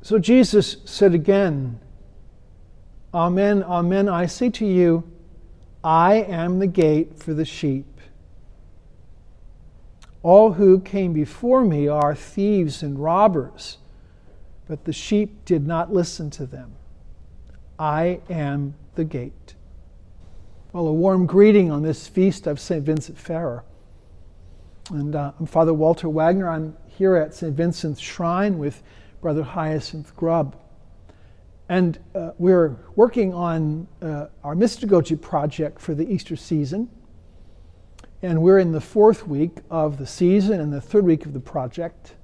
So Jesus said again, Amen, amen, I say to you, I am the gate for the sheep. All who came before me are thieves and robbers, but the sheep did not listen to them. I am the gate. Well, a warm greeting on this feast of St. Vincent Ferrer. And I'm Father Walter Wagner. I'm here at St. Vincent's Shrine with Brother Hyacinth Grubb. And we're working on our Mystagogy project for the Easter season. And we're in the 4th week of the season and the 3rd week of the project.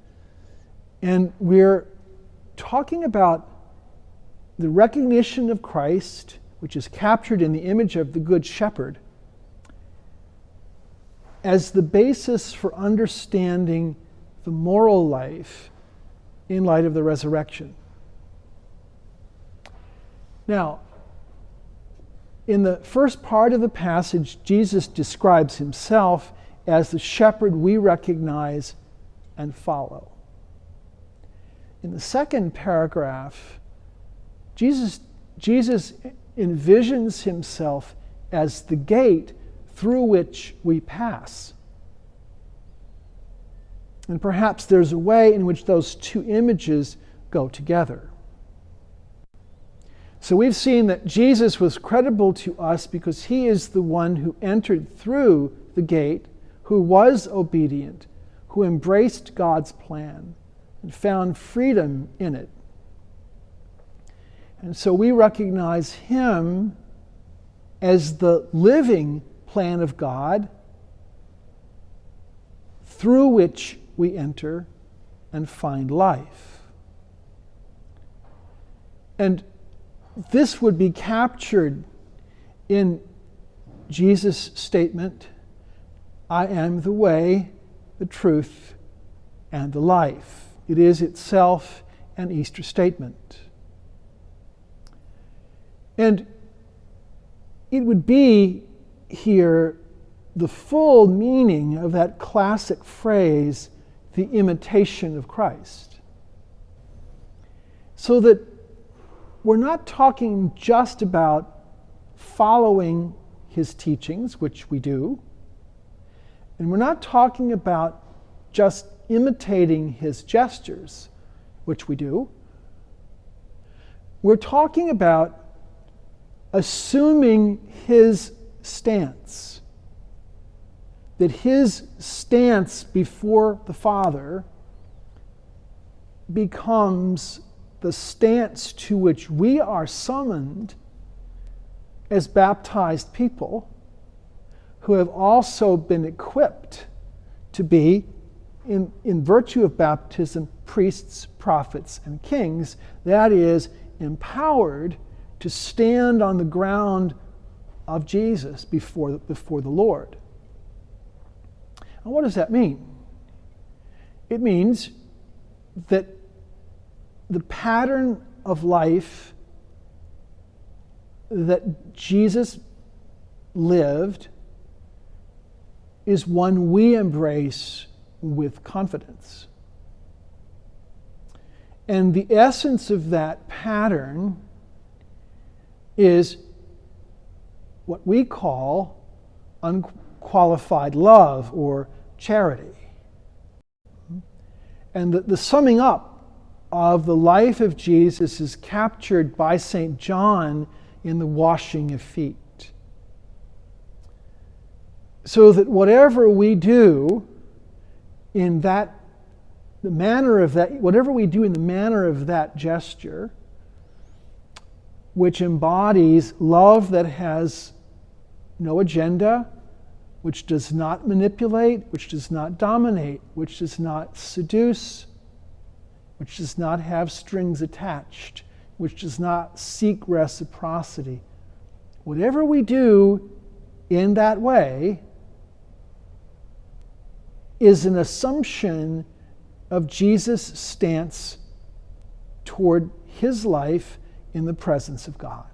And we're talking about the recognition of Christ, which is captured in the image of the Good Shepherd, as the basis for understanding the moral life in light of the resurrection. Now, in the first part of the passage, Jesus describes himself as the shepherd we recognize and follow. In the second paragraph, Jesus envisions himself as the gate through which we pass. And perhaps there's a way in which those two images go together. So we've seen that Jesus was credible to us because he is the one who entered through the gate, who was obedient, who embraced God's plan and found freedom in it. And so we recognize him as the living plan of God through which we enter and find life. And this would be captured in Jesus' statement, I am the way, the truth, and the life. It is itself an Easter statement. And it would be here the full meaning of that classic phrase, the imitation of Christ. So that we're not talking just about following his teachings, which we do, and we're not talking about just imitating his gestures, which we do. We're talking about assuming his stance, that his stance before the Father becomes the stance to which we are summoned as baptized people who have also been equipped to be, in virtue of baptism, priests, prophets, and kings. That is, empowered to stand on the ground of Jesus before the Lord. And what does that mean? It means that the pattern of life that Jesus lived is one we embrace with confidence. And the essence of that pattern is what we call unqualified love or charity. And the summing up of the life of Jesus is captured by St. John in the washing of feet. So that whatever we do in the manner of that gesture, which embodies love that has no agenda, which does not manipulate, which does not dominate, which does not seduce, which does not have strings attached, which does not seek reciprocity. Whatever we do in that way is an assumption of Jesus' stance toward his life in the presence of God.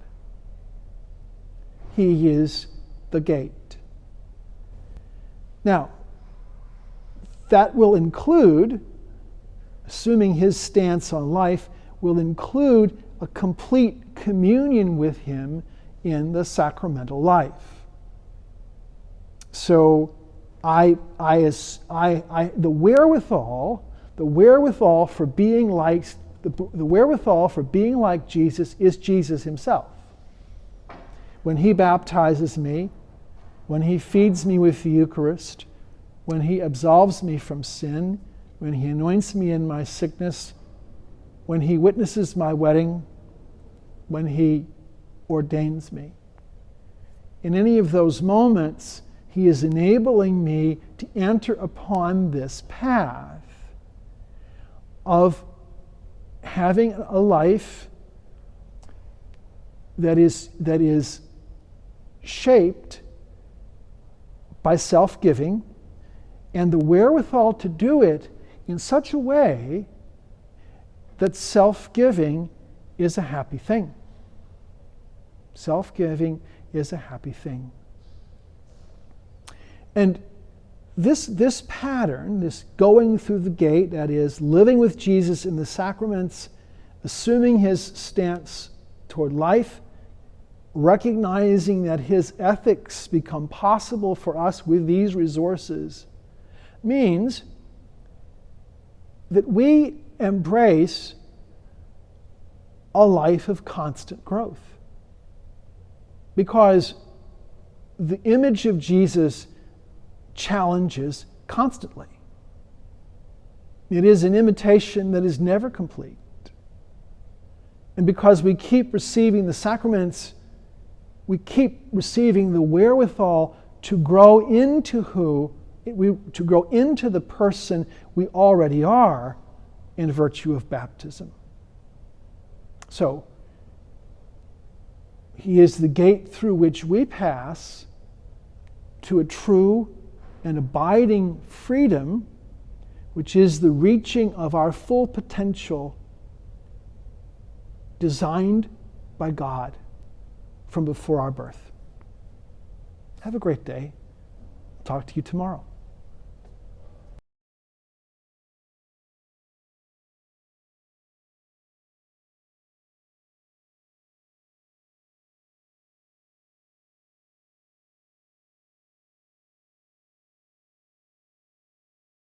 He is the gate. Now, that will include, assuming his stance on life, will include a complete communion with him in the sacramental life. So the wherewithal for being like Jesus is Jesus himself. When he baptizes me, when he feeds me with the Eucharist, when he absolves me from sin, when he anoints me in my sickness, when he witnesses my wedding, when he ordains me. In any of those moments, he is enabling me to enter upon this path of having a life that is shaped by self-giving, and the wherewithal to do it in such a way that self-giving is a happy thing. Self-giving is a happy thing. And this pattern, this going through the gate, that is, living with Jesus in the sacraments, assuming his stance toward life, recognizing that his ethics become possible for us with these resources, means that we embrace a life of constant growth. Because the image of Jesus challenges constantly. It is an imitation that is never complete. And because we keep receiving the sacraments, we keep receiving the wherewithal to grow into the person we already are in virtue of baptism. So, he is the gate through which we pass to a true and abiding freedom, which is the reaching of our full potential designed by God from before our birth. Have a great day. Talk to you tomorrow.